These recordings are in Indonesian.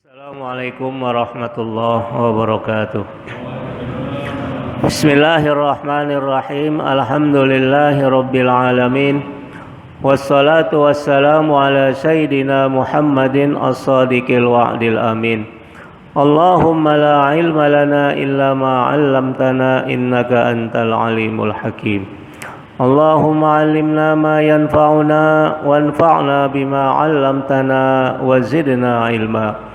Assalamualaikum warahmatullahi wabarakatuh. Bismillahirrahmanirrahim. Alhamdulillahi rabbil alamin. Wassalatu wassalamu ala sayyidina Muhammadin as-sadiqil wa'dil amin. Allahumma la ilma lana illa ma 'allamtana innaka antal alimul hakim. Allahumma 'allimna ma yanfa'una wanfa'na bima 'allamtana wa zidna ilma.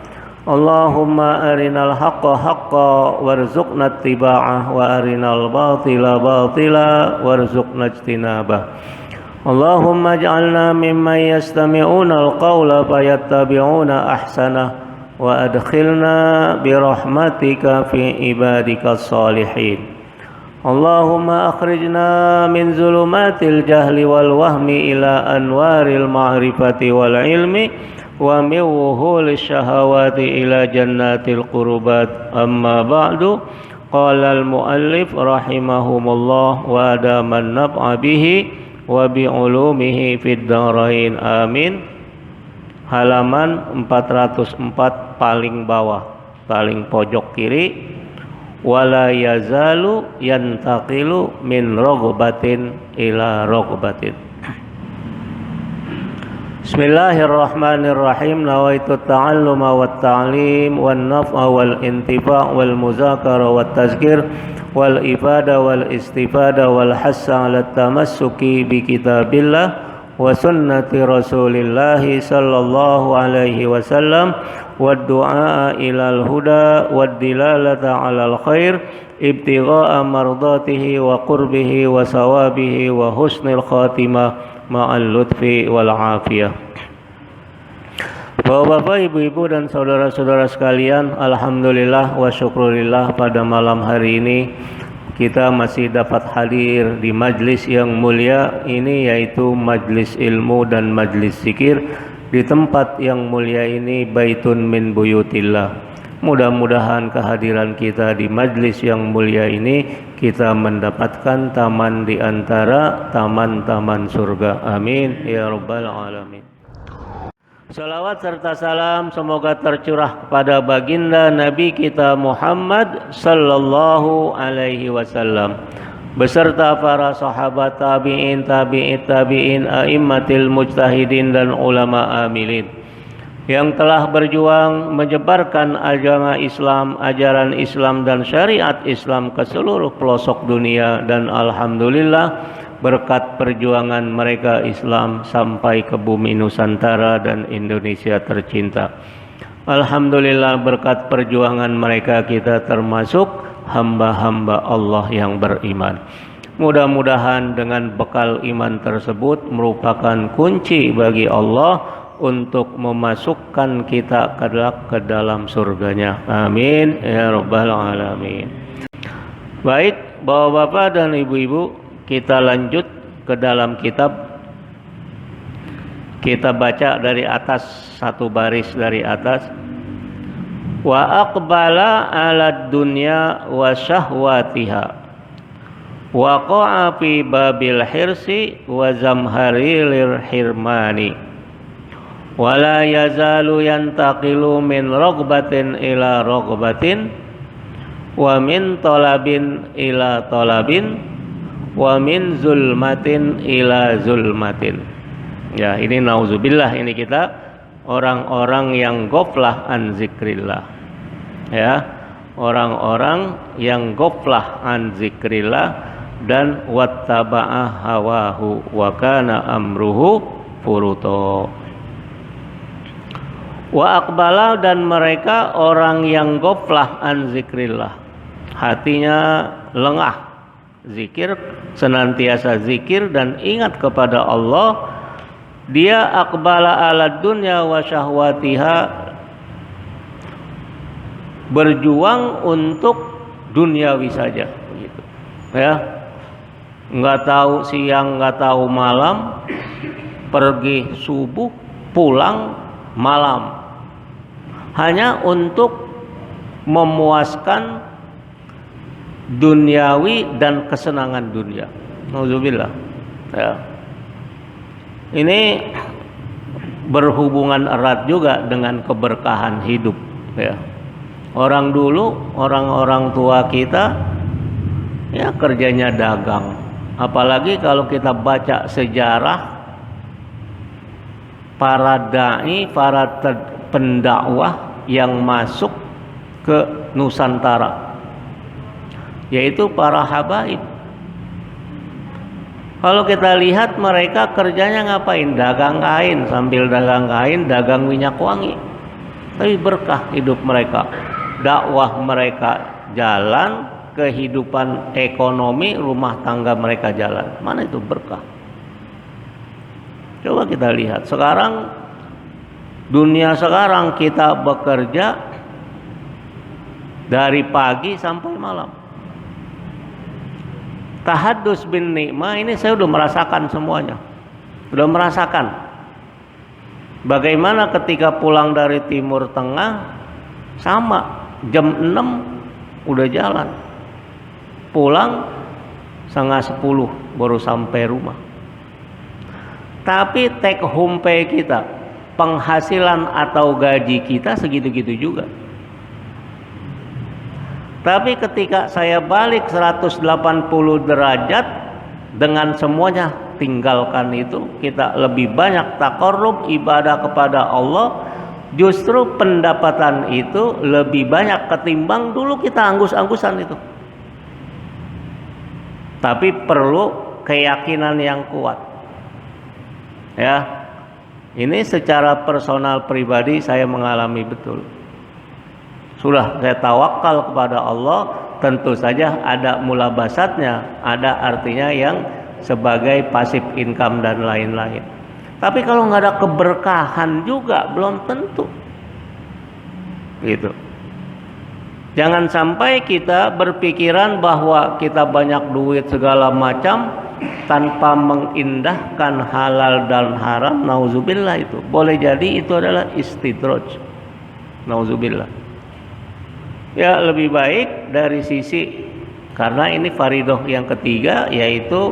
Allahumma arinal haqqa haqqa warzuqna ittiba'ah wa arinal batila batila warzuqna ijtinabah. Allahumma ij'alna mimman yastami'una al-qawla fayattabi'una ahsanah wa adkhilna birahmatika fi ibadikas salihin. Allahumma akhrijna min zulumatil jahli wal wahmi ila anwaril ma'rifati wal ilmi wa min wuhulis syahawati ila jannatil qurubat. Amma ba'du, qala al muallif rahimahumullah wa adaman naf'a bihi wa bi ulumihi fid dharain amin. Halaman 404 paling bawah, paling pojok kiri. Wala yazalu yantaqilu min ragbatin ila ragbatin. Bismillahirrahmanirrahim. Nawaitu ta'alluma wat ta'lim wan naf'a wal intifa' wal muzakara wat tazkir wal ifada wal istifada wal hassa 'ala tamassuki bi kitabillah wa sunnati Rasulillah sallallahu alaihi wasallam wad du'a ilal huda wad dilalata 'alal khair ibtigha'a mardatihi wa qurbihi wa sawabihi wa husnil khatimah ma'al lutfi wal afiyah. Bapak-bapak, ibu-ibu dan saudara-saudara sekalian, alhamdulillah wa syukurillah, pada malam hari ini kita masih dapat hadir di majlis yang mulia ini, yaitu majlis ilmu dan majlis zikir di tempat yang mulia ini, baitun min buyutillah. Mudah-mudahan kehadiran kita di majlis yang mulia ini kita mendapatkan taman di antara taman-taman surga. Amin ya rabbal alamin. Salawat serta salam semoga tercurah kepada baginda Nabi kita Muhammad sallallahu alaihi wasallam beserta para sahabat, tabi'in, tabi'in, a'immatil mujtahidin dan ulama amilin yang telah berjuang menyebarkan agama Islam, ajaran Islam dan syariat Islam ke seluruh pelosok dunia, dan alhamdulillah berkat perjuangan mereka Islam sampai ke bumi Nusantara dan Indonesia tercinta. Alhamdulillah berkat perjuangan mereka kita termasuk hamba-hamba Allah yang beriman. Mudah-mudahan dengan bekal iman tersebut merupakan kunci bagi Allah untuk memasukkan kita ke dalam surganya. Amin ya rabbal alamin. Baik, bapak-bapak dan ibu-ibu, kita lanjut ke dalam kitab. Kita baca dari atas, satu baris dari atas. Wa aqbala 'ala dunya wa syahwatiha wa qa'a fi babil hirsi wa zamharilil hirmani. Wala yazalu yantaqilu min ragbatin ila ragbatin wa min talabin ila talabin wa min zulmatin ila zulmatin. Ya, ini nauzubillah, ini kita orang-orang yang ghaflah an zikrillah. Ya, orang-orang yang ghaflah an zikrillah dan wattaba'a hawahu wa kana amruhu furuto. Wa aqbala, dan mereka orang yang ghaflah an zikrillah, hatinya lengah zikir, senantiasa zikir dan ingat kepada Allah. Dia aqbala 'ala dunya wa syahwatiha, berjuang untuk duniawi saja gitu. Ya. Enggak tahu siang, enggak tahu malam, pergi subuh, pulang malam, hanya untuk memuaskan duniawi dan kesenangan dunia. Nauzubillah. Ya. Ini berhubungan erat juga dengan keberkahan hidup. Ya. Orang dulu, orang-orang tua kita ya kerjanya dagang. Apalagi kalau kita baca sejarah para dai, para pendakwah yang masuk ke Nusantara, yaitu para habaib. Kalau kita lihat mereka kerjanya ngapain? Dagang kain, sambil dagang kain, dagang minyak wangi. Tapi berkah hidup mereka. Dakwah mereka jalan, kehidupan ekonomi rumah tangga mereka jalan. Mana itu berkah? Coba kita lihat. Sekarang, dunia sekarang kita bekerja dari pagi sampai malam. Tahadus bin nikmah ini saya udah merasakan semuanya. Udah merasakan bagaimana ketika pulang dari Timur Tengah, sama jam 6 udah jalan, pulang 9:30 baru sampai rumah. Tapi take home pay kita, penghasilan atau gaji kita segitu-gitu juga. Tapi ketika saya balik 180 derajat dengan semuanya tinggalkan itu, kita lebih banyak taqarrub ibadah kepada Allah, justru pendapatan itu lebih banyak ketimbang dulu kita anggus-anggusan itu. Tapi perlu keyakinan yang kuat. Ya. Ini secara personal pribadi saya mengalami betul. Sudah saya tawakal kepada Allah, tentu saja ada mulabasatnya, ada artinya yang sebagai passive income dan lain-lain. Tapi kalau nggak ada keberkahan juga belum tentu. Gitu. Jangan sampai kita berpikiran bahwa kita banyak duit segala macam tanpa mengindahkan halal dan haram. Nauzubillah itu. Boleh jadi itu adalah istidraj. Nauzubillah. Ya lebih baik dari sisi, karena ini faridoh yang ketiga, yaitu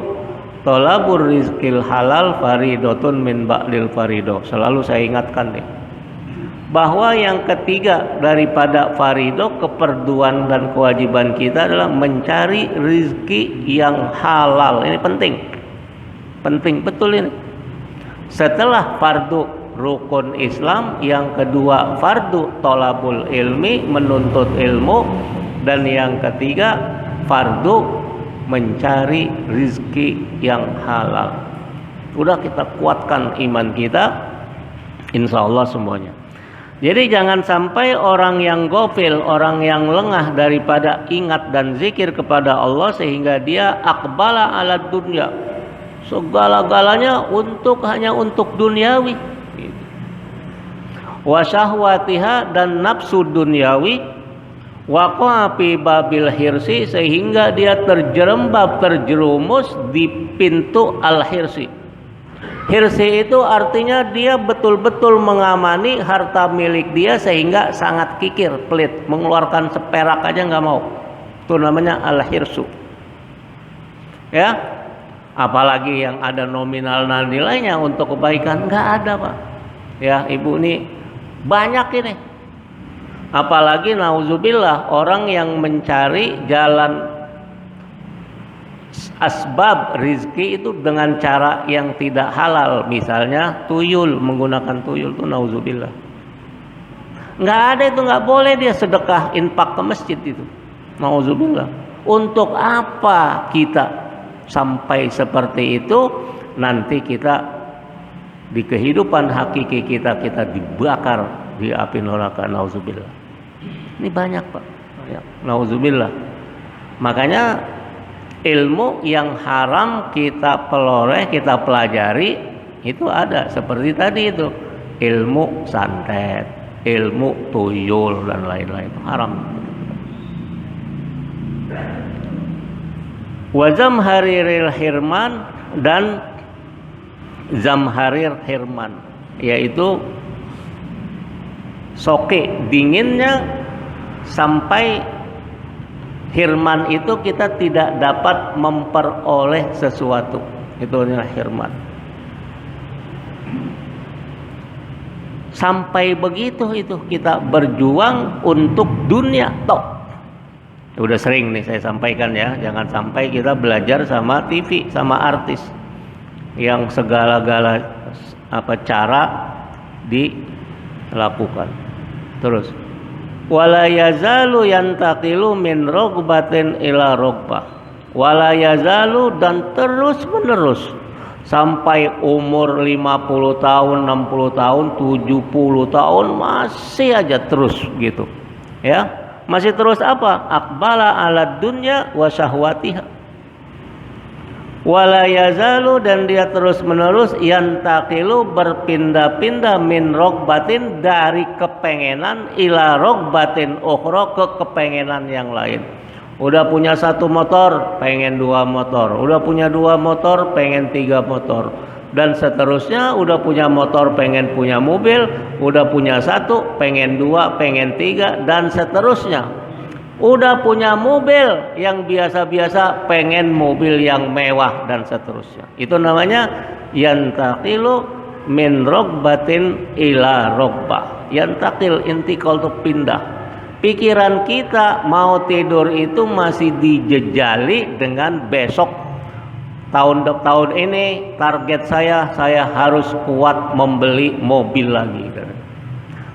tolabur rizqil halal faridotun min ba'dil faridoh. Selalu saya ingatkan nih, bahwa yang ketiga daripada faridoh, keperduan dan kewajiban kita adalah mencari rizki yang halal. Ini penting, penting betul ini. Setelah fardu rukun Islam, yang kedua fardu tolabul ilmi, menuntut ilmu, dan yang ketiga fardu mencari rizki yang halal. Udah kita kuatkan iman kita, insya Allah semuanya. Jadi jangan sampai orang yang gofil, orang yang lengah daripada ingat dan zikir kepada Allah, sehingga dia aqbala ala dunya, segala-galanya hanya untuk duniawi, wa syahwatiha, dan nafsu duniawi, waqa'a fi babil hirsi, sehingga dia terjerembab, terjerumus di pintu al-hirsi. Hirsi itu artinya dia betul-betul mengamani harta milik dia sehingga sangat kikir, pelit, mengeluarkan seperak aja nggak mau. Itu namanya al-hirsu. Ya, apalagi yang ada nominal dan nilainya untuk kebaikan, nggak ada, Pak. Ya, Ibu nih banyak ini. Apalagi nauzubillah orang yang mencari jalan asbab rizki itu dengan cara yang tidak halal, misalnya tuyul, menggunakan tuyul, itu nauzubillah. Nggak ada itu, nggak boleh dia sedekah infak ke masjid itu, nauzubillah. Untuk apa kita sampai seperti itu? Nanti kita di kehidupan hakiki kita dibakar di api neraka, nauzubillah. Ini banyak, Pak, banyak, nauzubillah. Makanya ilmu yang haram kita peloreh, kita pelajari, itu ada seperti tadi itu, ilmu santet, ilmu tuyul dan lain-lain, haram. Wa zamhariril hirman, dan zamharir hirman, yaitu soke, dinginnya sampai hirman itu kita tidak dapat memperoleh sesuatu. Itu adalah hirman. Sampai begitu itu kita berjuang untuk dunia toh. Udah sering nih saya sampaikan ya, jangan sampai kita belajar sama TV, sama artis yang segala-gala cara dilakukan. Terus wala yazalu yantaqilu min rogbatin ila rogbah, wala yazalu, dan terus menerus sampai umur 50 tahun, 60 tahun, 70 tahun masih aja terus gitu ya. Masih terus apa? Aqbala ala dunya wa syahwatiha. Wala yazalu, dan dia terus menerus yantaqilu, berpindah-pindah min rogbatin, dari kepengenan, ila rogbatin ukhra, ke kepengenan yang lain. Udah punya 1 motor, pengen 2 motor. Udah punya 2 motor, pengen 3 motor. Dan seterusnya, udah punya motor pengen punya mobil, udah punya 1 pengen 2, pengen 3, dan seterusnya. Udah punya mobil yang biasa-biasa pengen mobil yang mewah, dan seterusnya. Itu namanya yantaqilu min rogbatin ila rogbah. Yantakil, intikal itu pindah. Pikiran kita mau tidur itu masih dijejali dengan besok. Tahun ini target saya harus kuat membeli mobil lagi.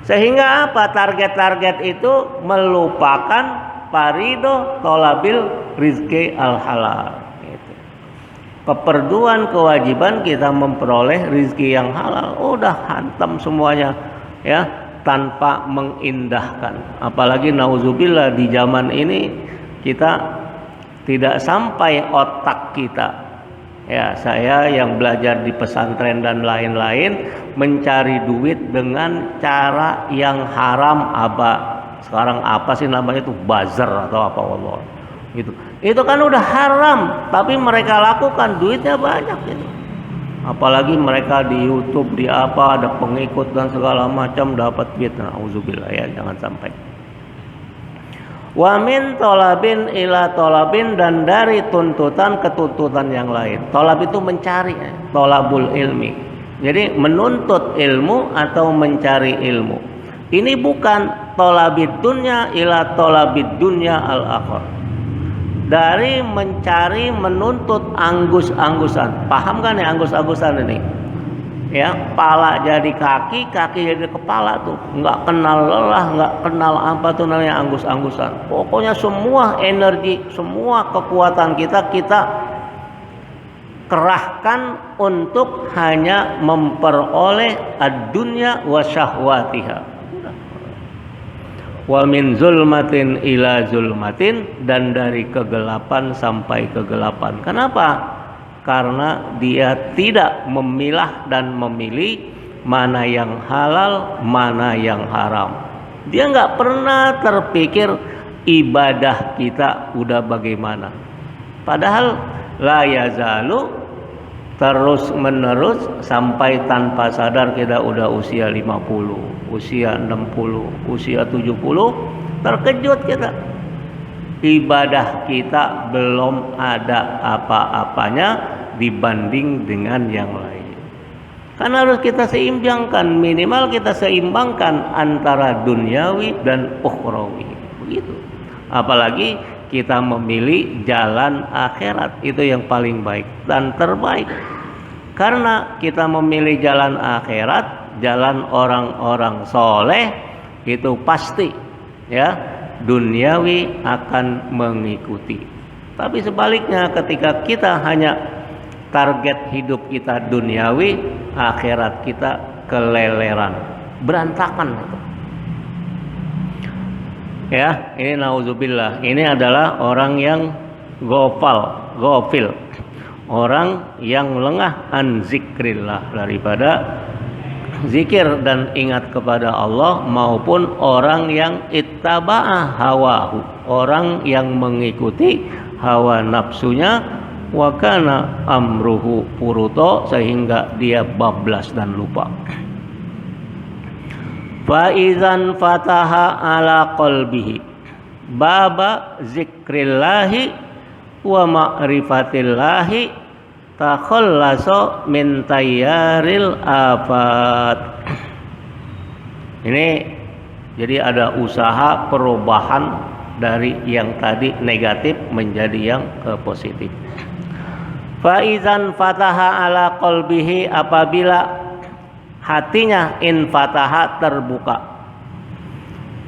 Sehingga apa? Target-target itu melupakan farido tolabil rizki al halal. Gitu. Keperduan, kewajiban kita memperoleh rizki yang halal. Udah hantam semuanya ya, tanpa mengindahkan. Apalagi nauzubillah di zaman ini kita tidak sampai otak kita. Ya, saya yang belajar di pesantren dan lain-lain mencari duit dengan cara yang haram. Sekarang apa sih namanya itu, buzzer atau apa, wallah. Gitu. Itu kan udah haram, tapi mereka lakukan, duitnya banyak gitu. Apalagi mereka di YouTube, di apa, ada pengikut dan segala macam, dapat duit. Auzubillah ya, jangan sampai. Wa min tolabin ila tolabin, dan dari tuntutan ke tuntutan yang lain. Tolab itu mencari, tolabul ilmi. Jadi menuntut ilmu atau mencari ilmu. Ini bukan tolabid dunya ila tolabid dunya al akhir. Dari mencari, menuntut anggus-anggusan. Paham kan ya anggus-anggusan ini? Ya, kepala jadi kaki, kaki jadi kepala tuh, nggak kenal lelah, nggak kenal apa tuh namanya anggus-anggusan. Pokoknya semua energi, semua kekuatan kita kerahkan untuk hanya memperoleh ad-dunya wa syahwatiha. Wa min zulmatin ila zulmatin, dan dari kegelapan sampai kegelapan. Kenapa? Karena dia tidak memilah dan memilih mana yang halal, mana yang haram. Dia nggak pernah terpikir ibadah kita udah bagaimana. Padahal la yazalu, terus menerus sampai tanpa sadar kita udah usia 50, usia 60, usia 70, terkejut kita. Ibadah kita belum ada apa-apanya dibanding dengan yang lain. Kan harus kita seimbangkan, minimal kita seimbangkan antara duniawi dan ukhrawi. Begitu. Apalagi kita memilih jalan akhirat, itu yang paling baik dan terbaik. Karena kita memilih jalan akhirat, jalan orang-orang soleh, itu pasti ya duniawi akan mengikuti. Tapi sebaliknya, ketika kita hanya target hidup kita duniawi, akhirat kita keleleran, berantakan. Ya, ini nauzubillah. Ini adalah orang yang gofil, orang yang lengah an zikrillah, daripada zikir dan ingat kepada Allah, maupun orang yang ittaba'a hawahu, orang yang mengikuti hawa nafsunya, wa kana amruhu furuto, sehingga dia bablas dan lupa. Fa idzan fataha ala qalbihi baba zikrillahi wa ma'rifatillahi takhallaso min tayyaril afat. Ini jadi ada usaha perubahan dari yang tadi negatif menjadi yang positif. Faizan fataha ala qalbihi, apabila hatinya infataha terbuka.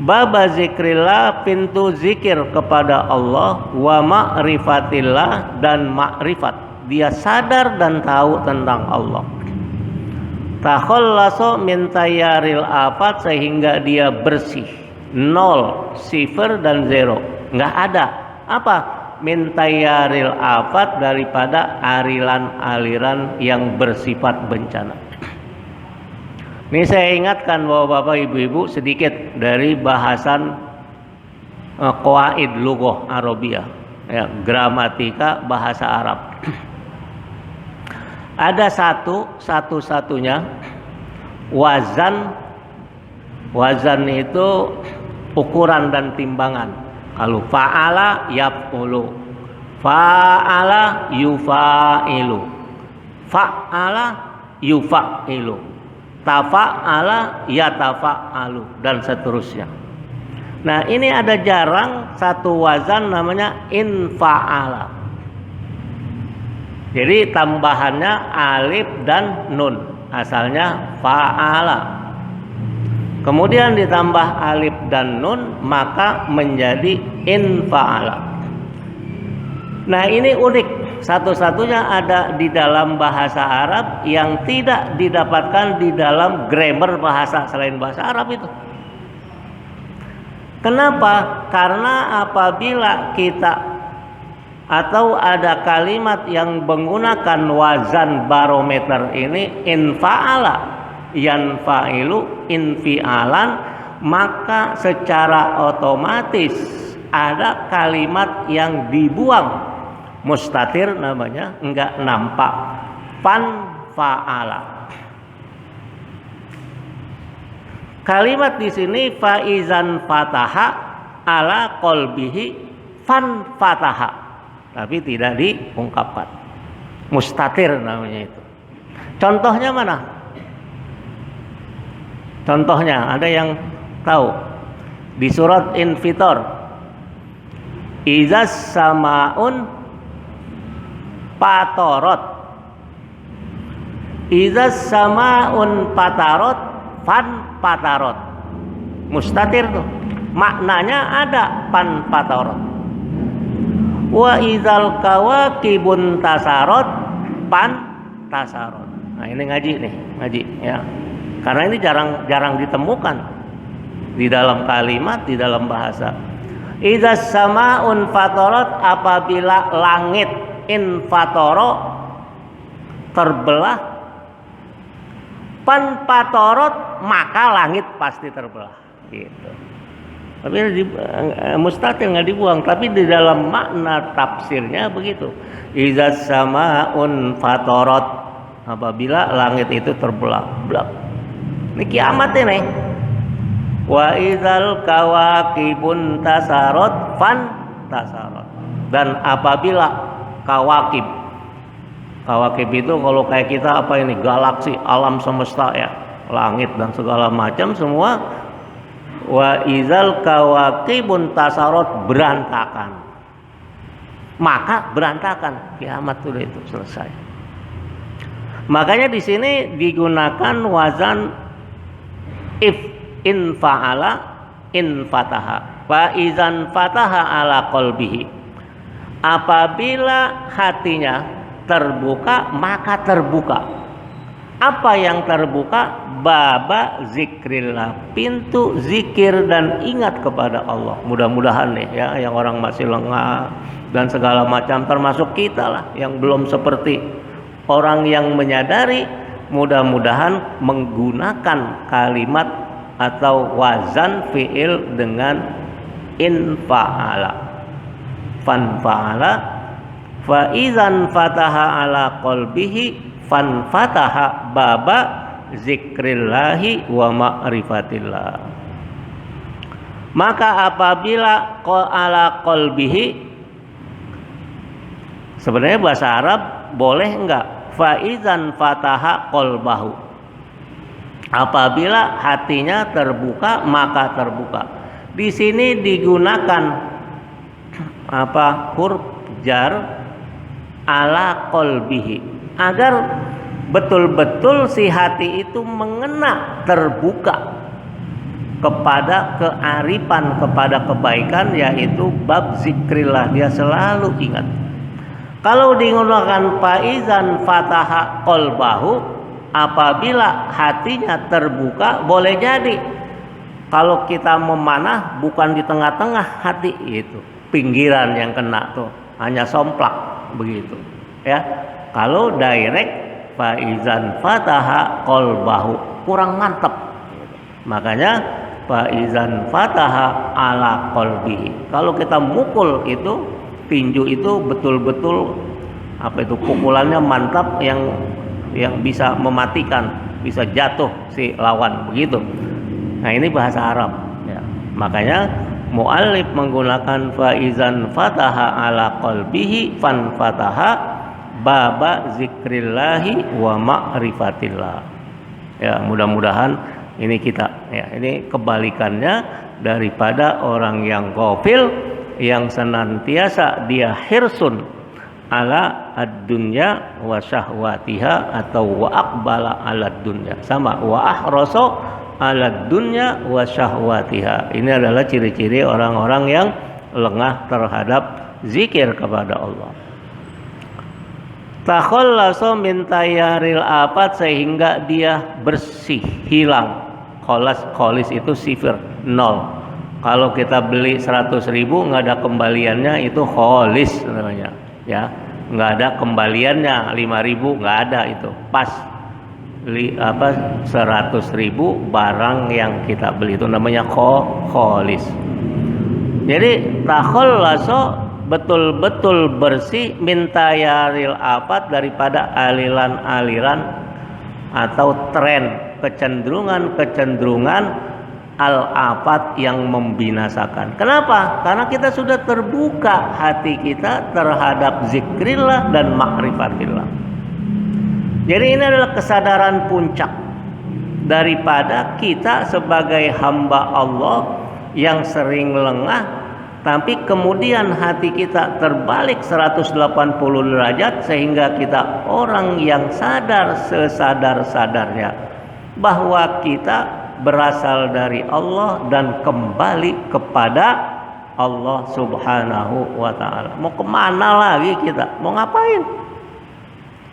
Baba zikrillah, pintu zikir kepada Allah, wa ma'rifatillah, dan makrifat, dia sadar dan tahu tentang Allah. Takhallaso min tayyaril afat, sehingga dia bersih, nol, sifar dan zero, nggak ada apa min tayyaril afat, daripada aliran-aliran yang bersifat bencana. Ini saya ingatkan bahwa Bapak Ibu-ibu sedikit dari bahasan qawaid lughah Arabiyah, ya, gramatika bahasa Arab. Ada satu-satunya wazan itu ukuran dan timbangan. Kalau fa'ala yaf'ulu, fa'ala yufa'ilu, fa'ala yufa'ilu, tafa'ala yatafa'alu, dan seterusnya. Nah, ini ada jarang satu wazan namanya infa'ala. Jadi tambahannya alif dan nun, asalnya fa'ala. Kemudian ditambah alif dan nun, maka menjadi infa'ala. Nah, ini unik, satu-satunya ada di dalam bahasa Arab yang tidak didapatkan di dalam grammar bahasa selain bahasa Arab itu. Kenapa? Karena apabila kita atau ada kalimat yang menggunakan wazan barometer ini, infa'ala, yanfa'ilu, infi'alan, maka secara otomatis ada kalimat yang dibuang, mustatir namanya, enggak nampak, fanfa'ala. Kalimat di sini faizan fataha ala qalbihi fanfataha, tapi tidak diungkapkan, mustatir namanya itu. Contohnya mana? Contohnya ada yang tahu? Di surat Infitor, izas samaun patorot, izas samaun patarot, fan patarot, mustatir tuh, maknanya ada pan patarot. Wa izal kawakibun tasarot, pan tasarot. Nah, ini ngaji ya. Karena ini jarang ditemukan di dalam kalimat, di dalam bahasa. Izas samaun fatorot, apabila langit infatoro terbelah, pan patorot, maka langit pasti terbelah, gitu. Tapi mustatir nggak dibuang, tapi di dalam makna tafsirnya begitu. Izas samaun fatorot, apabila langit itu terbelah, blak. Ini kiamat ini. Wa izal kawakibun tasarot, fan tasarot. Dan apabila kawakib itu kalau kayak kita apa ini, galaksi, alam semesta ya, langit dan segala macam semua. Wa izal kawakibun tasarot, berantakan, maka berantakan, kiamat sudah itu selesai. Makanya di sini digunakan wazan if, infa'ala, infataha. Fa izan fataha ala qalbihi, apabila hatinya terbuka, maka terbuka. Apa yang terbuka? Baba zikrillah, pintu zikir dan ingat kepada Allah. Mudah-mudahan nih ya, yang orang masih lengah dan segala macam, termasuk kita lah yang belum seperti orang yang menyadari, mudah-mudahan menggunakan kalimat atau wazan fi'il dengan infa'ala, fanfa'ala, faizan fataha ala qalbihi, fanfataha baba zikrillahi wa ma'rifatillah. Maka apabila ala qalbihi, sebenarnya bahasa Arab boleh enggak faizan fataha qalbahu, Apabila hatinya terbuka, maka terbuka. Di sini digunakan huruf jar ala qalbihi, agar betul-betul si hati itu mengena, terbuka kepada kearifan, kepada kebaikan, yaitu bab zikrillah. Dia selalu ingat. Kalau digunakan faizan fataha qalbahu, apabila hatinya terbuka, boleh jadi kalau kita memanah bukan di tengah-tengah hati, itu pinggiran yang kena tuh, hanya somplak begitu ya. Kalau direct faizan fataha qalbahu, kurang mantap. Makanya faizan fataha ala qalbihi, kalau kita mukul itu tinju itu betul-betul pukulannya mantap, yang bisa mematikan, bisa jatuh si lawan begitu. Nah, ini bahasa Arab ya. Makanya muallif menggunakan faizan fataha ala qalbihi fan fataha baba zikrillahi wa ma'rifatillah. Ya, mudah-mudahan ini kita ya, ini kebalikannya daripada orang yang ghafil, yang senantiasa dia hirsun ala ad-dunya wa syahwatiha, atau wa aqbala ala dunya, sama wa ahraso ala dunya wa syahwatiha. Ini adalah ciri-ciri orang-orang yang lengah terhadap zikir kepada Allah. Takhallaso min tayaril afat, sehingga dia bersih, hilang. Kholis itu sifir, nol. Kalau kita beli 100.000 nggak ada kembaliannya, itu kholis namanya ya. Nggak ada kembaliannya. 5.000 nggak ada, itu pas 100.000 barang yang kita beli, itu namanya kholis. Jadi takhallaso, betul-betul bersih, mintayaril afat, daripada aliran-aliran atau tren, kecenderungan al-afat yang membinasakan. Kenapa? Karena kita sudah terbuka hati kita terhadap zikrillah dan ma'rifatillah. Jadi ini adalah kesadaran puncak daripada kita sebagai hamba Allah yang sering lengah, tapi kemudian hati kita terbalik 180 derajat, sehingga kita orang yang sadar sesadar-sadarnya bahwa kita berasal dari Allah dan kembali kepada Allah Subhanahu wa ta'ala. Mau kemana lagi kita? Mau ngapain?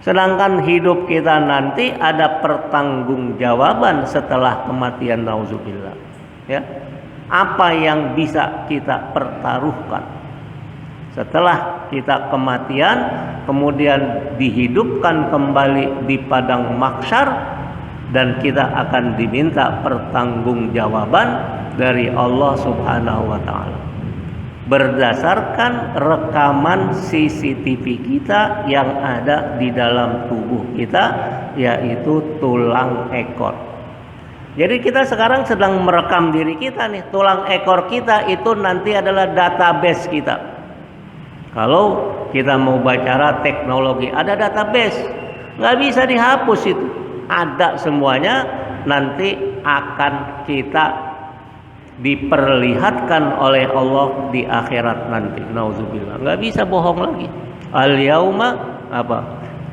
Sedangkan hidup kita nanti ada pertanggungjawaban setelah kematian, nauzubillah ya. Apa yang bisa kita pertaruhkan setelah kita kematian, kemudian dihidupkan kembali di padang mahsyar, dan kita akan diminta pertanggungjawaban dari Allah Subhanahu wa ta'ala berdasarkan rekaman CCTV kita yang ada di dalam tubuh kita, yaitu tulang ekor. Jadi kita sekarang sedang merekam diri kita nih. Tulang ekor kita itu nanti adalah database kita. Kalau kita mau bicara teknologi, ada database, nggak bisa dihapus itu. Ada semuanya, nanti akan kita diperlihatkan oleh Allah di akhirat nanti. Nauzubillah, nggak bisa bohong lagi. Al-yauma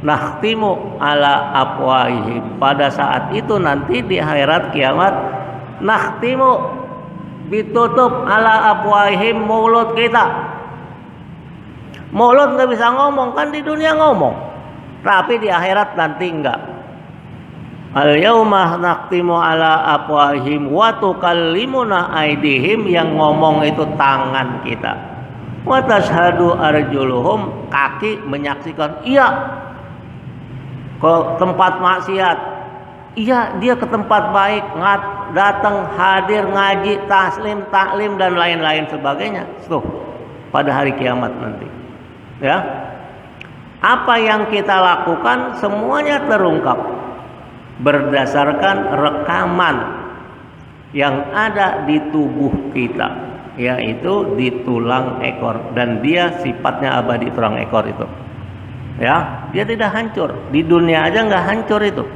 nakhtimu ala afwahihim. Pada saat itu nanti di akhirat kiamat, nakhtimu, ditutup ala afwahihim, mulut kita. Mulut nggak bisa ngomong, kan di dunia ngomong, tapi di akhirat nanti enggak. Al-yauma nakhtimu ala afwahihim wa tukallimuna aydihim, yang ngomong itu tangan kita. Wa tashhadu arjuluhum, kaki menyaksikan. Iya, ke tempat maksiat, iya dia ke tempat baik, datang hadir ngaji, taslim, taklim dan lain-lain sebagainya. Tuh, pada hari kiamat nanti ya, apa yang kita lakukan semuanya terungkap berdasarkan rekaman yang ada di tubuh kita, yaitu di tulang ekor, dan dia sifatnya abadi. Tulang ekor itu ya, dia tidak hancur. Di dunia aja nggak hancur itu.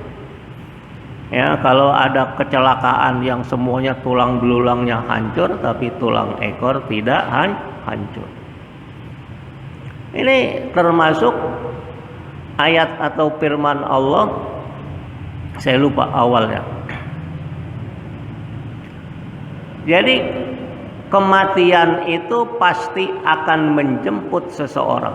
Ya, kalau ada kecelakaan yang semuanya tulang belulangnya hancur tapi tulang ekor tidak hancur. Ini termasuk ayat atau firman Allah, saya lupa awalnya. Jadi kematian itu pasti akan menjemput seseorang.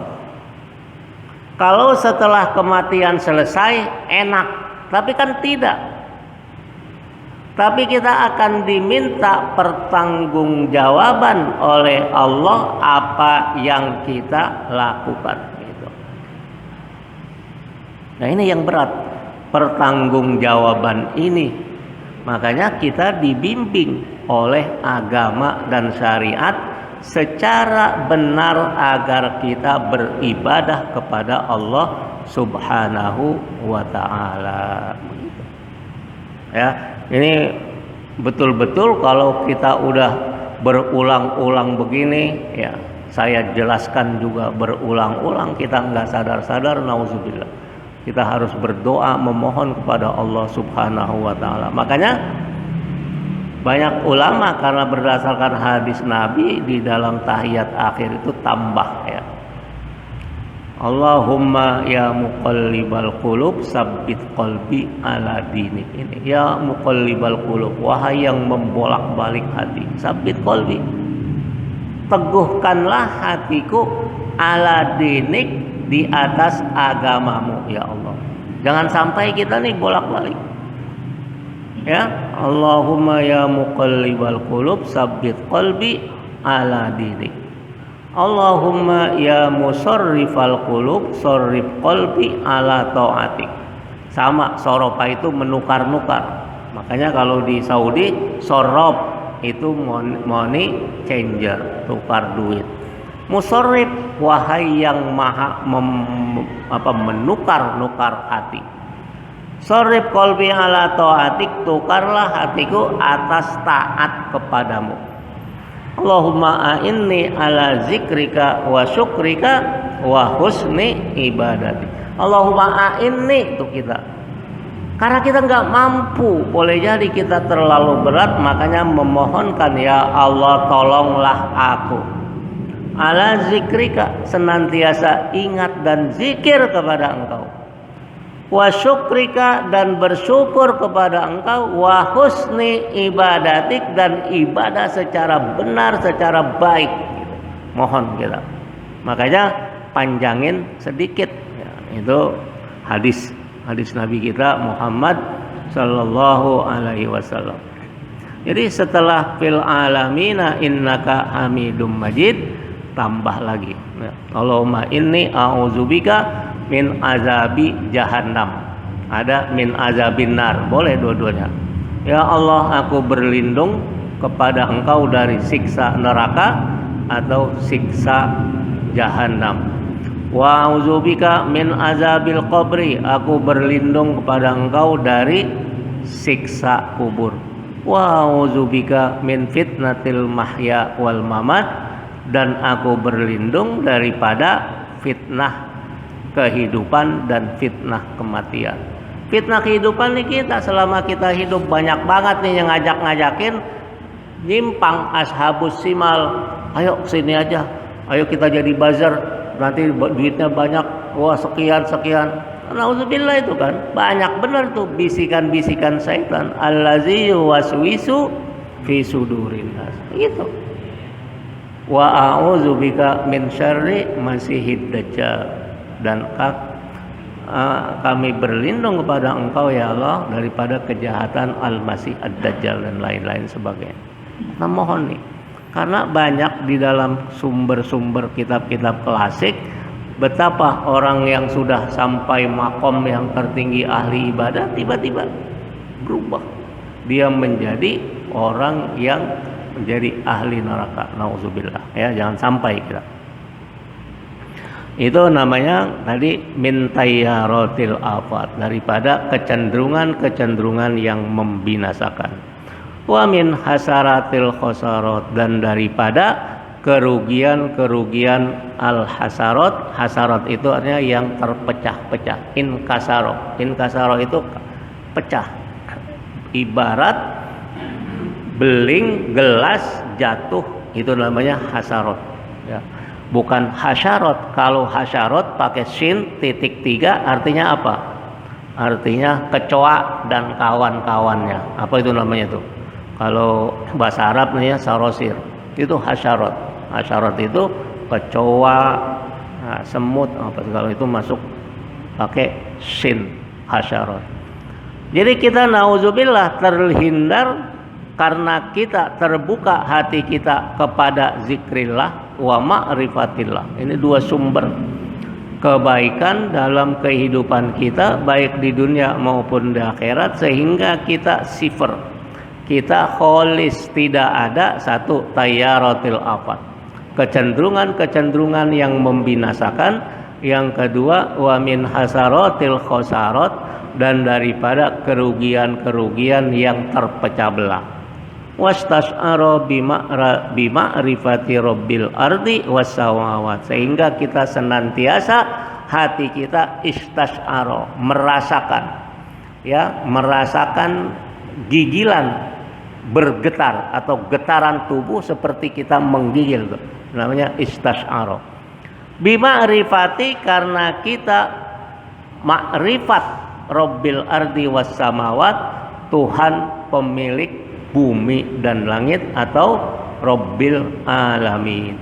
Kalau setelah kematian selesai enak, tapi kan tidak. Tapi kita akan diminta pertanggungjawaban oleh Allah apa yang kita lakukan. Gitu. Nah ini yang berat, pertanggungjawaban ini. Makanya kita dibimbing oleh agama dan syariat secara benar agar kita beribadah kepada Allah Subhanahu wa ta'ala. Ya, ini betul-betul kalau kita udah berulang-ulang begini, ya saya jelaskan juga berulang-ulang, kita nggak sadar-sadar, nauzubillah, kita harus berdoa memohon kepada Allah Subhanahu wa ta'ala. Makanya banyak ulama karena berdasarkan hadis Nabi di dalam tahiyat akhir itu tambah, ya, Allahumma ya muqallibal qulub sabbit qalbi ala dinik. Ini ya muqallibal qulub, wahai yang membolak-balik hati, sabbit qalbi, teguhkanlah hatiku ala dinik, di atas agamamu ya Allah. Jangan sampai kita nih bolak-balik. Ya, Allahumma ya muqallibal qulub sabbit qalbi ala dinik. Allahumma ya musarrifal qulub sarrif qalbi ala ta'atik. Sama, sorofa itu menukar-nukar. Makanya kalau di Saudi sorof itu money changer, tukar duit. Musarrif, wahai yang maha menukar-nukar hati. Sarrif qalbi ala ta'atik, tukarlah hatiku atas taat kepadamu. Allahumma a'inni ala zikrika wa syukrika wa husni ibadati. Allahumma a'inni, itu kita. Karena kita nggak mampu, boleh jadi kita terlalu berat, makanya memohonkan, ya Allah tolonglah aku. Ala zikrika, senantiasa ingat dan zikir kepada Engkau. Wa syukrika, dan bersyukur kepada Engkau. Wa husni ibadatik, dan ibadah secara benar, secara baik. Mohon kita. Makanya panjangin sedikit. Ya, itu hadis Nabi kita Muhammad sallallahu alaihi wasallam. Jadi setelah fil alamina innaka hamidum majid, tambah lagi. Ya, Allahumma inni a'udzubika min azabi jahannam. Ada min azabin nar, boleh dua-duanya. Ya Allah, aku berlindung kepada Engkau dari siksa neraka atau siksa jahannam. Wa a'udzubika min azabil qabri, aku berlindung kepada Engkau dari siksa kubur. Wa a'udzubika min fitnatil mahya wal mamat, dan aku berlindung daripada fitnah kehidupan dan fitnah kematian. Fitnah kehidupan nih, kita selama kita hidup banyak banget nih yang ngajak-ngajakin nyimpang, ashabus simal, ayo sini aja, ayo kita jadi buzzer, nanti duitnya banyak, wah sekian. Nauzubillah, itu kan banyak benar tuh bisikan-bisikan syaitan, allazi yuwaswisu fi sudurin nas, gitu. Wa a'udzubika min syarri masihid dajjal, dan kami berlindung kepada Engkau ya Allah daripada kejahatan Al-Masih Ad-Dajjal dan lain-lain sebagainya. Nah, mohon nih, karena banyak di dalam sumber-sumber kitab-kitab klasik betapa orang yang sudah sampai makom yang tertinggi ahli ibadah tiba-tiba berubah, dia menjadi orang yang menjadi ahli neraka. Nauzubillah, ya, jangan sampai kita. Itu namanya tadi min tayyaratil afat, daripada kecenderungan yang membinasakan. Wa min hasaratil khasarat, dan daripada kerugian al-hasarat. Hasarat itu artinya yang terpecah-pecah. Inkasaro itu pecah. Ibarat beling gelas jatuh, itu namanya hasarot ya. Bukan hasyarot. Kalau hasyarot pakai sin titik 3 artinya apa? Artinya kecoa dan kawan-kawannya. Apa itu namanya tuh? Kalau bahasa Arab nih ya sarosir. Itu hasyarot. Hasyarot itu kecoa, semut, apa segala itu masuk pakai sin, hasyarot. Jadi kita nauzubillah terhindar karena kita terbuka hati kita kepada zikrillah wa ma'rifatillah. Ini dua sumber kebaikan dalam kehidupan kita baik di dunia maupun di akhirat, sehingga kita sifer, kita kholis, tidak ada satu tayyaratil afat, kecenderungan-kecenderungan yang membinasakan. Yang kedua, wa min hasaratil khosarot, dan daripada kerugian-kerugian yang terpecah belah. Wastash'ara bima'rifati rabbil ardi wassamawat, sehingga kita senantiasa hati kita istash'ara, merasakan ya, merasakan gigilan bergetar atau getaran tubuh seperti kita menggigil, namanya istash'ara. Bima'rifati, karena kita makrifat rabbil ardi wassamawat, Tuhan pemilik bumi dan langit, atau Rabbil alamin.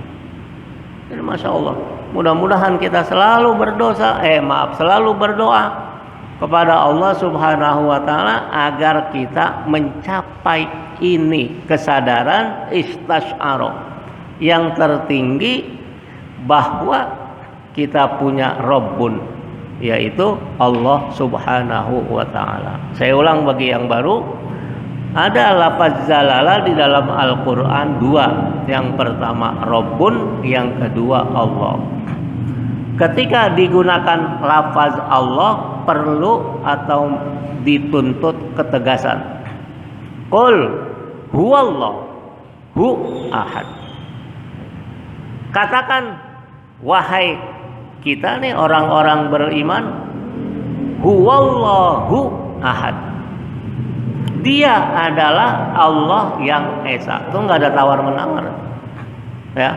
Jadi Masya Allah, mudah-mudahan kita selalu selalu berdoa kepada Allah Subhanahu wa Ta'ala agar kita mencapai ini kesadaran istasy'ara yang tertinggi, bahwa kita punya Rabbun, yaitu Allah Subhanahu wa Ta'ala. Saya ulang bagi yang baru, ada lafaz zalalah di dalam Al-Quran dua. Yang pertama Rabbun, yang kedua Allah. Ketika digunakan lafaz Allah, perlu atau dituntut ketegasan. Qul huwallah hu ahad. Katakan, wahai kita nih orang-orang beriman, huwallahu ahad, dia adalah Allah yang esa. Itu nggak ada tawar menawar ya,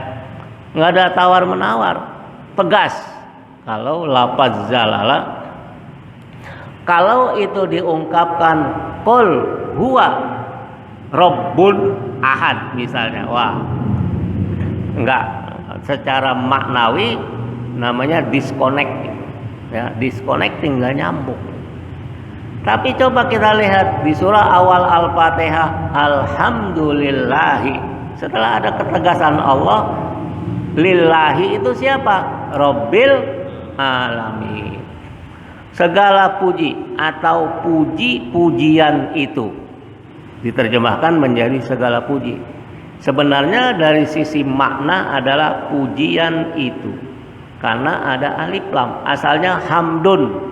nggak ada tawar menawar, tegas. Kalau lafaz zalalah, kalau itu diungkapkan qul huwa rabbun ahad misalnya, wah enggak, secara maknawi namanya disconnecting ya, disconnecting, nggak nyambung. Tapi coba kita lihat di surah awal Al-Fatihah, alhamdulillahi, setelah ada ketegasan Allah, lillahi itu siapa? Rabbil alamin. Segala puji atau puji-pujian itu diterjemahkan menjadi segala puji. Sebenarnya dari sisi makna adalah pujian itu, karena ada alif lam. Asalnya hamdun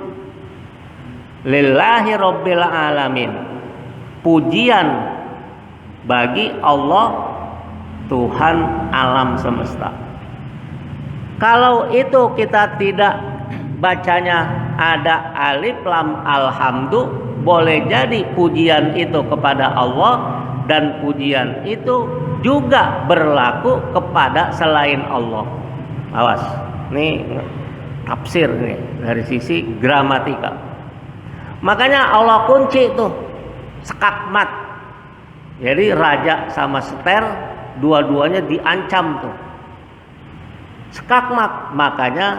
lillahi rabbil alamin, pujian bagi Allah Tuhan alam semesta. Kalau itu kita tidak bacanya ada alif lam alhamdu, boleh jadi pujian itu kepada Allah, dan pujian itu juga berlaku kepada selain Allah. Awas, ini tafsir nih dari sisi gramatika. Makanya Allah kunci tuh skakmat. Jadi raja sama seter dua-duanya diancam tuh. Skakmat, makanya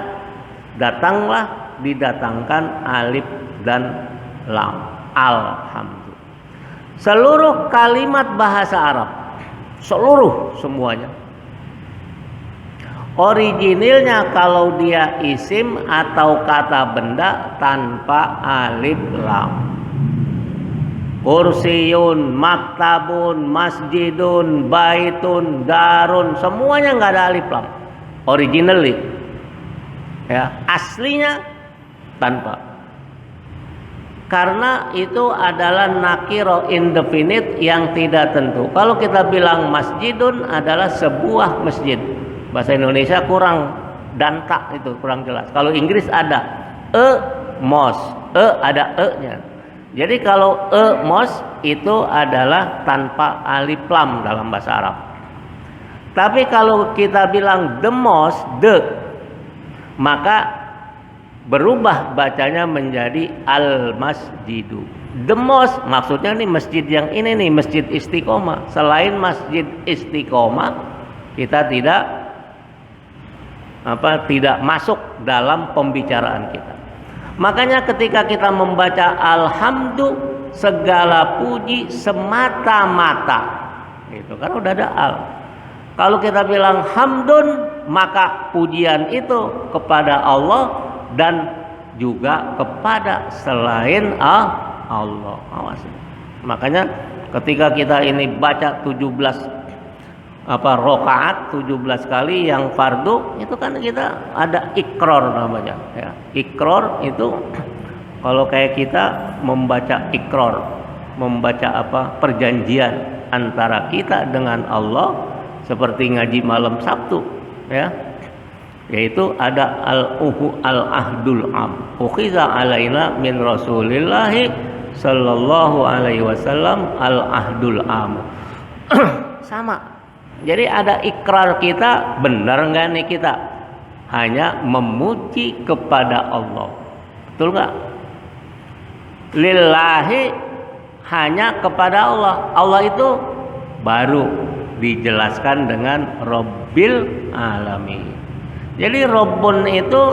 didatangkan alif dan lam. Alhamdulillah. Seluruh kalimat bahasa Arab, semuanya, originilnya kalau dia isim atau kata benda tanpa alif lam. Kursiyun, maktabun, masjidun, baitun, darun, semuanya nggak ada alif lam. Originally, ya, aslinya tanpa. Karena itu adalah nakiro indefinite yang tidak tentu. Kalau kita bilang masjidun adalah sebuah masjid, bahasa Indonesia kurang dantak, itu kurang jelas. Kalau Inggris ada mosque, ada e-nya. Jadi kalau mos itu adalah tanpa alif lam dalam bahasa Arab. Tapi kalau kita bilang the mosque, maka berubah bacanya menjadi al-masjidu. The mosque maksudnya nih masjid yang ini nih, Masjid Istiqomah. Selain Masjid Istiqomah, kita tidak masuk dalam pembicaraan kita. Makanya ketika kita membaca alhamdu, segala puji semata-mata itu kan udah ada al. Kalau kita bilang hamdun, maka pujian itu kepada Allah dan juga kepada selain Allah. Awas. Makanya ketika kita ini baca 17 rakaat 17 kali yang fardu, itu kan kita ada ikror namanya ya. Ikror itu kalau kayak kita membaca ikror, membaca perjanjian antara kita dengan Allah seperti ngaji malam Sabtu ya, yaitu ada al-ahdul am ukhiza alaina min Rasulillahi sallallahu alaihi wasallam al-ahdul am. Sama. Jadi ada ikrar kita, benar nggak nih kita hanya memuji kepada Allah, betul nggak? Lillahi, hanya kepada Allah. Allah itu baru dijelaskan dengan Rabbil Alamin. Jadi Rabbun itu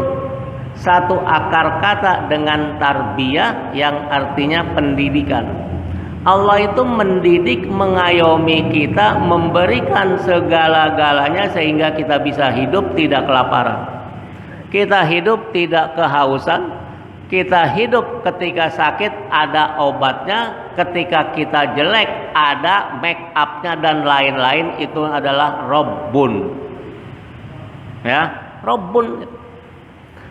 satu akar kata dengan tarbiyah yang artinya pendidikan. Allah itu mendidik, mengayomi kita, memberikan segala-galanya sehingga kita bisa hidup tidak kelaparan. Kita hidup tidak kehausan. Kita hidup ketika sakit ada obatnya, ketika kita jelek ada make upnya dan lain-lain. Itu adalah Rabbun. Ya, Rabbun.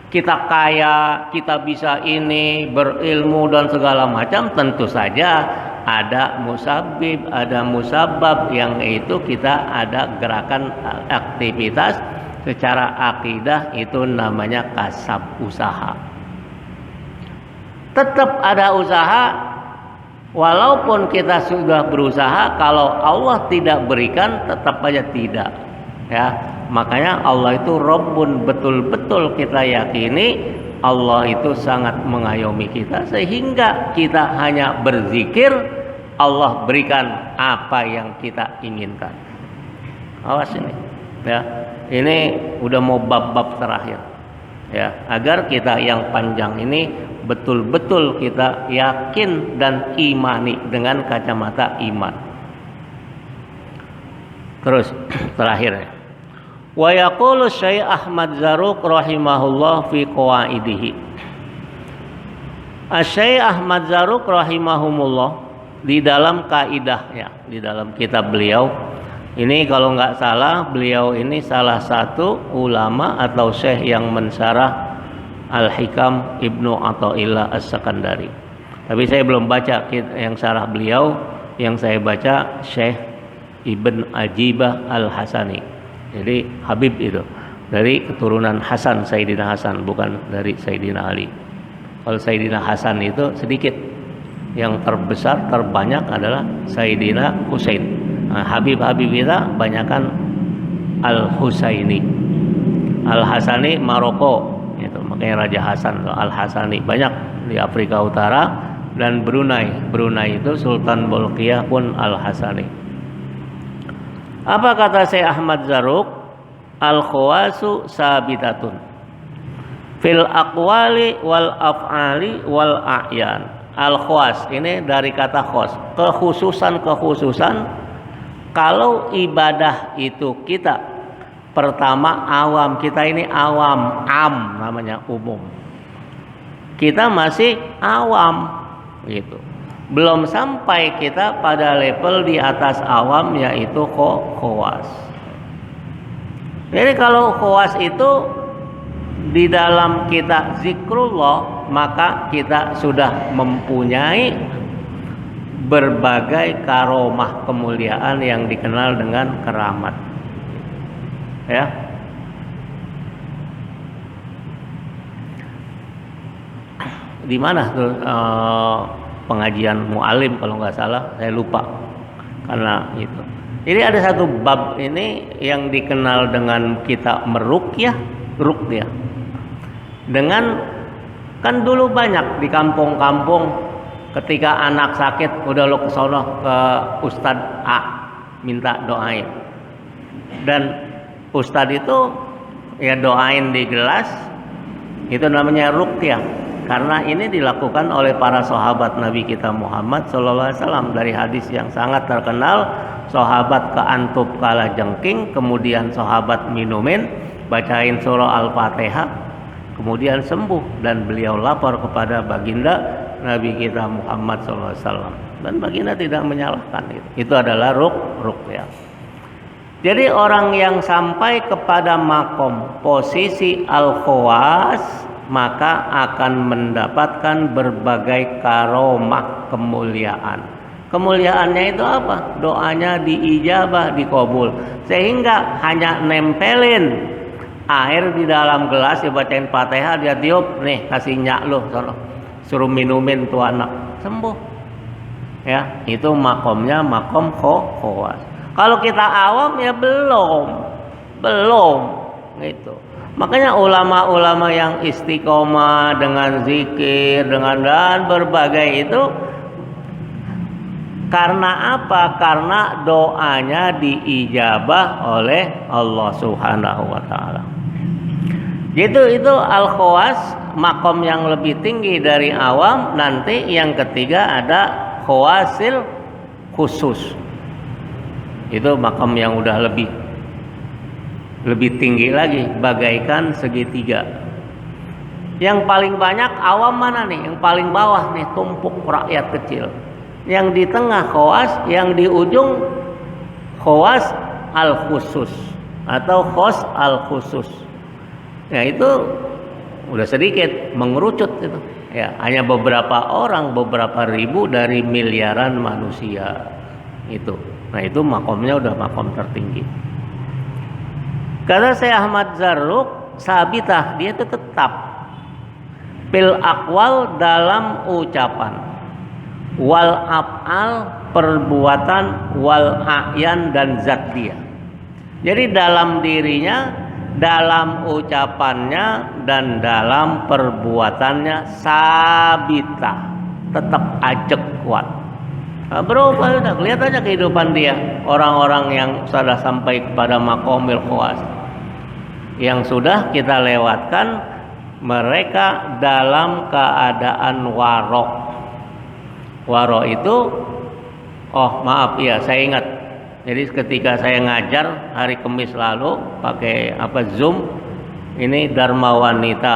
Kita kaya, kita bisa ini, berilmu dan segala macam, tentu saja ada musabib, ada musabab, yang itu kita ada gerakan aktivitas secara akidah, itu namanya kasab, usaha. Tetap ada usaha, walaupun kita sudah berusaha, kalau Allah tidak berikan tetap aja tidak ya. Makanya Allah itu Rabbun, betul-betul kita yakini Allah itu sangat mengayomi kita sehingga kita hanya berzikir, Allah berikan apa yang kita inginkan. Awas ini ya, ini udah mau bab-bab terakhir ya, agar kita yang panjang ini betul-betul kita yakin dan imani dengan kacamata iman. Terus terakhir, wa yaqulu Syekh Ahmad Zarruq rahimahullah fi qawaidihi. Syekh Ahmad Zarruq rahimahumullah di dalam kaidahnya, di dalam kitab beliau ini, kalau nggak salah beliau ini salah satu ulama atau syekh yang mensyarah Al-Hikam Ibnu Athaillah As-Sakandari. Tapi saya belum baca yang syarah beliau, yang saya baca Syekh Ibn Ajibah Al-Hasani. Jadi Habib itu dari keturunan Hasan, Sayyidina Hasan, bukan dari Sayyidina Ali. Kalau Sayyidina Hasan itu sedikit, yang terbesar terbanyak adalah Sayyidina Husain. Nah, Habib-habib kita banyakan Al-Husaini. Al-Hasani Maroko, itu makanya Raja Hasan Al-Hasani banyak di Afrika Utara dan Brunei. Brunei itu Sultan Bolkiah pun Al-Hasani. Apa kata Syekh Ahmad Zarruq? Al-khawasu sabitatun fil aqwali wal af'ali wal a'yan. Al-khawas ini dari kata khos, kekhususan. Kalau ibadah itu kita pertama awam, kita ini awam, namanya umum. Kita masih awam gitu. Belum sampai kita pada level di atas awam, yaitu khawas. Jadi kalau khawas itu di dalam kita zikrullah, maka kita sudah mempunyai berbagai karomah kemuliaan yang dikenal dengan keramat. Ya. Di mana tuh pengajian mu'alim kalau nggak salah, saya lupa karena itu. Jadi ada satu bab ini yang dikenal dengan kita meruqyah, ruqyah. Dengan kan dulu banyak di kampung-kampung ketika anak sakit udah lo kesono ke Ustadz A minta doain. Dan Ustadz itu ya doain di gelas, itu namanya ruqyah. Karena ini dilakukan oleh para sahabat Nabi kita Muhammad SAW dari hadis yang sangat terkenal, sahabat keantup kala jengking, kemudian sahabat minumin, bacain surah Al-Fatihah, kemudian sembuh dan beliau lapor kepada baginda Nabi kita Muhammad SAW dan baginda tidak menyalahkan itu. Itu adalah ruqyah. Jadi orang yang sampai kepada makom posisi al-khawas maka akan mendapatkan berbagai karomah kemuliaan. Kemuliaannya itu apa? Doanya diijabah, dikabul. Sehingga hanya nempelin air di dalam gelas, dibacain Fatihah, dia tiup, nih kasih nyak lo, suruh minumin tuh anak, sembuh. Ya, itu makomnya makom khawas. Kalau kita awam ya belum gitu. Makanya ulama-ulama yang istiqomah dengan zikir, dengan dan berbagai itu karena apa? Karena doanya diijabah oleh Allah Subhanahu wa taala. Itu al-khawas, makom yang lebih tinggi dari awam. Nanti yang ketiga ada khawasil khusus. Itu makom yang udah lebih tinggi lagi, bagaikan segitiga. Yang paling banyak awam mana nih? Yang paling bawah nih, tumpuk rakyat kecil. Yang di tengah khawas, yang di ujung khawas al khusus atau khos al khusus. Ya itu udah sedikit mengerucut itu. Ya, hanya beberapa orang, beberapa ribu dari miliaran manusia itu. Nah itu makomnya udah makom tertinggi. Kata Syekh Ahmad Zarruq, sabitah, dia itu tetap fil aqwal dalam ucapan, wal af'al perbuatan, wal a'yan dan zat dia. Jadi dalam dirinya, dalam ucapannya dan dalam perbuatannya sabitah, tetap ajak kuat. Berubah udah, lihat aja kehidupan dia, orang-orang yang sudah sampai kepada makomil khawas, yang sudah kita lewatkan, mereka dalam keadaan warok. Warok itu, oh maaf ya, saya ingat. Jadi ketika saya ngajar hari Kamis lalu pakai Zoom, ini Dharma Wanita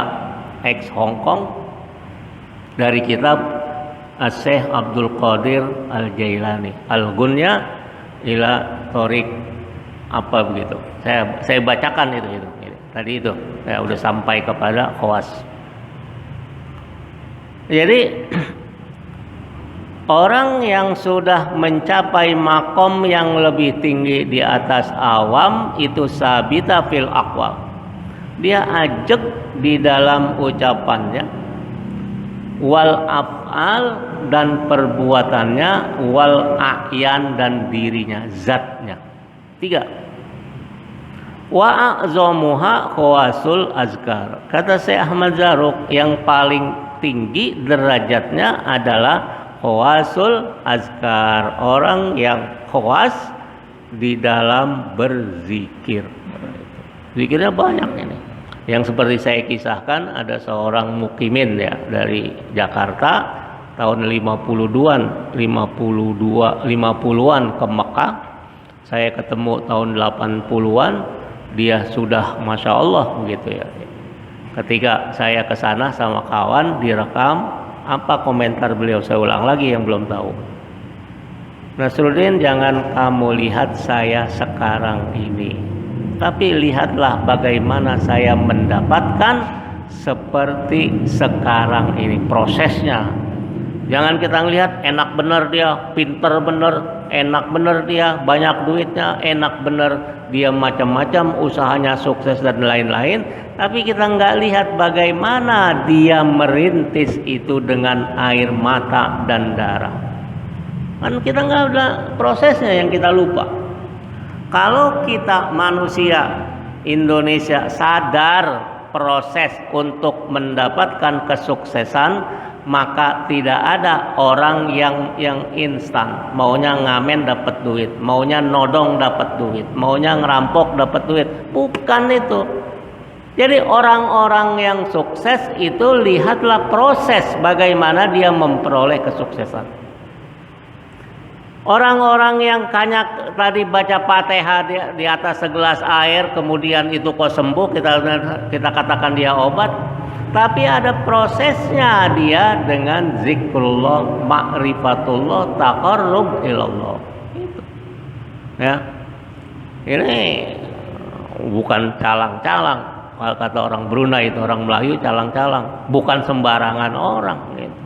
ex Hong Kong dari kitab Syekh Abdul Qadir Al-Jailani, Al-Gunya ila Thoriq apa begitu. Saya bacakan itu. Tadi itu saya udah sampai kepada khawas. Jadi orang yang sudah mencapai makom yang lebih tinggi di atas awam itu sabita fil aqwal. Dia ajak di dalam ucapannya, wal af'al dan perbuatannya, wal a'yan dan dirinya, zatnya. 3. Wa a'zamuha khawasul azkar. Kata Syekh Ahmad Zarruq, yang paling tinggi derajatnya adalah khawasul azkar, orang yang khawas di dalam berzikir. Zikirnya banyak ini. Yang seperti saya kisahkan, ada seorang mukimin ya dari Jakarta tahun 50-an ke Mekah. Saya ketemu tahun 80-an, dia sudah Masya Allah begitu ya. Ketika saya ke sana sama kawan, direkam, apa komentar beliau, saya ulang lagi yang belum tahu. Nasruddin, jangan kamu lihat saya sekarang ini, tapi lihatlah bagaimana saya mendapatkan seperti sekarang ini, prosesnya. Jangan kita ngelihat enak bener dia, pinter bener, enak bener dia, banyak duitnya, enak bener dia, macam-macam usahanya sukses dan lain-lain. Tapi kita nggak lihat bagaimana dia merintis itu dengan air mata dan darah. Kan kita nggak ada prosesnya yang kita lupa. Kalau kita manusia Indonesia sadar proses untuk mendapatkan kesuksesan, maka tidak ada orang yang instan, maunya ngamen dapat duit, maunya nodong dapat duit, maunya ngerampok dapat duit. Bukan itu. Jadi orang-orang yang sukses itu lihatlah proses bagaimana dia memperoleh kesuksesan. Orang-orang yang kanyak tadi baca Fatihah di atas segelas air, kemudian itu kok sembuh, kita katakan dia obat. Tapi ada prosesnya dia dengan zikrullah, ma'rifatullah, taqarrub ilallah. Itu. Ya. Ini bukan calang-calang. Kalau kata orang Brunei itu, orang Melayu calang-calang, bukan sembarangan orang gitu.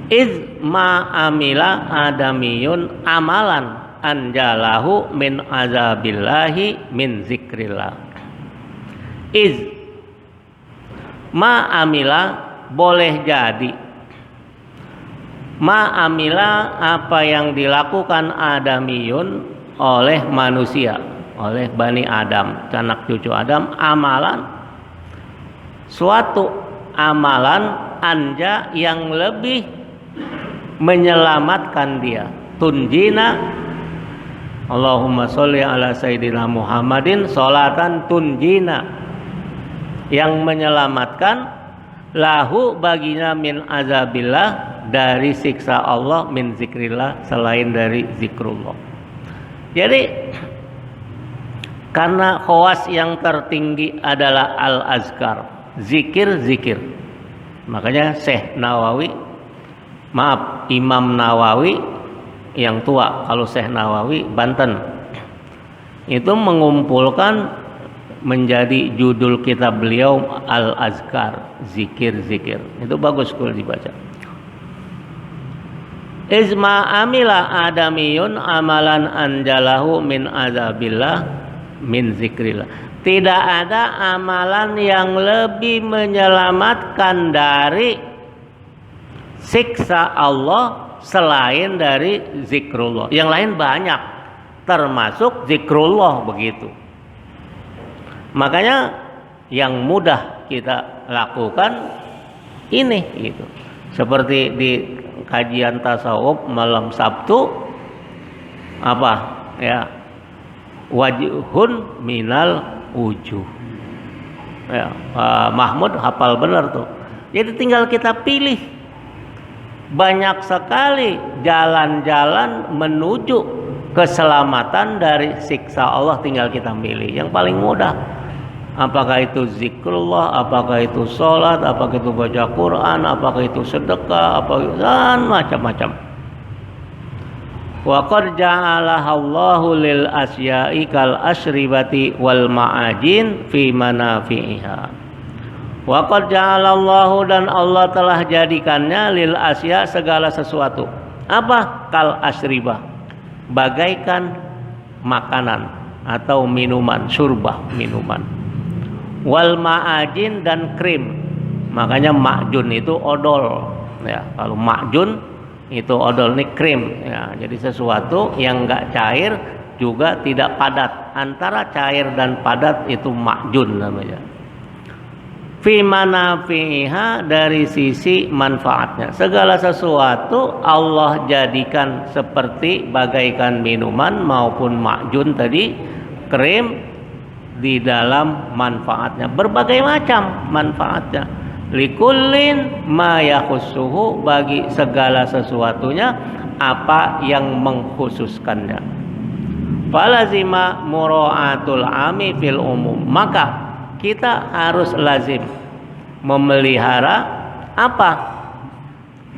Iz ma amila adamiyun amalan anjalahu min azabillahi min zikrillah. Iz ma amila boleh jadi, ma amila apa yang dilakukan adamiyun oleh manusia, oleh Bani Adam, anak cucu Adam, amalan suatu amalan anja yang lebih menyelamatkan dia, tunjina, Allahumma sholli ala sayyidina Muhammadin sholatan tunjina, yang menyelamatkan lahu baginya min azabillah, dari siksa Allah, min zikrillah, selain dari zikrullah. Jadi karena khawas yang tertinggi adalah al-azkar, zikir-zikir, makanya Syekh Nawawi, maaf Imam Nawawi yang tua, kalau Syekh Nawawi Banten, itu mengumpulkan menjadi judul kitab beliau Al-Azkar, zikir-zikir. Itu bagus kalau dibaca. Izma amila adamiyun amalan anjalahu min azabillah min zikrillah. Tidak ada amalan yang lebih menyelamatkan dari siksa Allah selain dari zikrullah. Yang lain banyak, termasuk zikrullah begitu. Makanya yang mudah kita lakukan ini gitu. Seperti di kajian tasawuf malam Sabtu, apa ya, wajhun minal wujuh. Ya, Mahmud hafal benar tuh. Jadi tinggal kita pilih. Banyak sekali jalan-jalan menuju keselamatan dari siksa Allah, tinggal kita pilih yang paling mudah. Apakah itu zikrullah, apakah itu sholat, apakah itu baca Quran, apakah itu sedekah, dan macam-macam. Wa qad ja'alaha Allahu lil asya'i kal asyribati wal ma'ajin fi manafi'iha. Wa qad ja'alallahu, dan Allah telah jadikannya lil asya, segala sesuatu. Apa? Kal asyribah, bagaikan makanan atau minuman, syurbah, minuman. Wal ma'ajin, dan krim. Makanya ma'jun itu odol ya. Kalau ma'jun itu odol, ini krim ya. Jadi sesuatu yang enggak cair juga tidak padat. Antara cair dan padat itu ma'jun namanya. Fi manafiha, dari sisi manfaatnya. Segala sesuatu Allah jadikan seperti bagaikan minuman maupun ma'jun tadi, krim, di dalam manfaatnya, berbagai macam manfaatnya. Likullin ma yakhussuhu, bagi segala sesuatunya apa yang mengkhususkannya. Falazima mura'atul ami fil umum, maka kita harus lazim memelihara apa?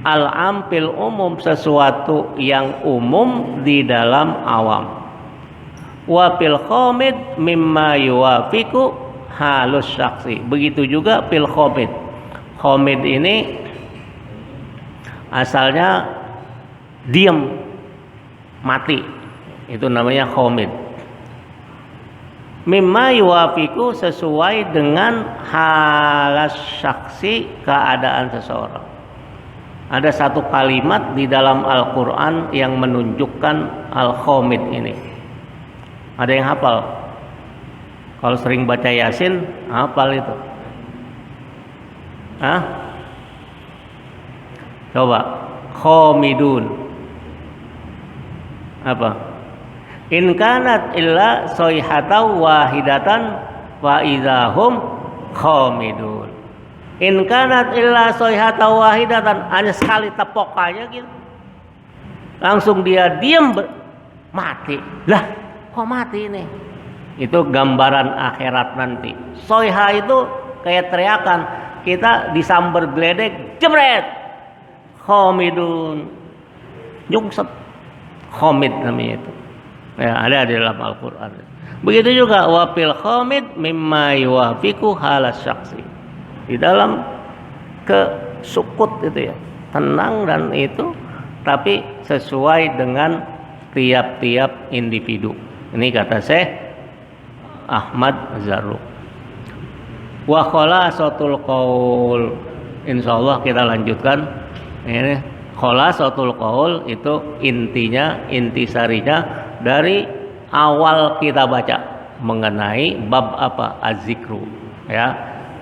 Al-am fil umum, sesuatu yang umum di dalam awam. Wa fil khamid mimma yuwafiqu halus syaksi. Begitu juga fil khamid. Khamid ini asalnya diam, mati, itu namanya khamid. Mimma yuwafiqu, sesuai dengan halas syaksi, keadaan seseorang. Ada satu kalimat di dalam Al-Quran yang menunjukkan al-khamid ini. Ada yang hafal? Kalau sering baca Yasin, hafal itu. Hah? Coba, khamidun. Apa? In kanat illa sayhatan wahidatan wa idahum khamidun. In kanat illa sayhatan wahidatan, hanya sekali tepok aja gitu, langsung dia diam, mati. Lah, kok mati ini? Itu gambaran akhirat nanti. Soyha itu kayak teriakan, kita disamber geledek, jebret, khamidun, nyungsep, khamid namanya itu. Ya, ada di dalam Al-Quran. Begitu juga wafil khamid mimma yuwafiqu halas syaksi. Di dalam kesukut itu ya, tenang dan itu, tapi sesuai dengan tiap-tiap individu. Ini kata Syekh Ahmad Zarruq. Wa khalasatul qaul. Insyaallah kita lanjutkan. Ini khalasatul qaul itu intinya, intisarinya dari awal kita baca mengenai bab apa, az-zikru ya.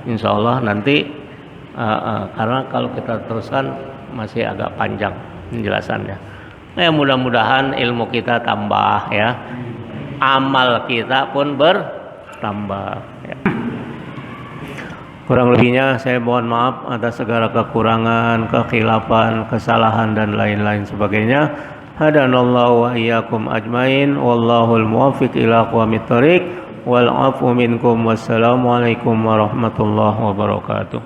Insyaallah nanti karena kalau kita teruskan masih agak panjang penjelasannya. Ya, mudah-mudahan ilmu kita tambah ya, amal kita pun bertambah ya. Kurang lebihnya saya mohon maaf atas segala kekurangan, kekhilafan, kesalahan dan lain-lain sebagainya. Hadanallahu wa iyyakum ajmain, wallahul muwaffiq ila aqwamit thoriq, wal 'afwu minkum, wassalamu alaikum warahmatullahi wabarakatuh.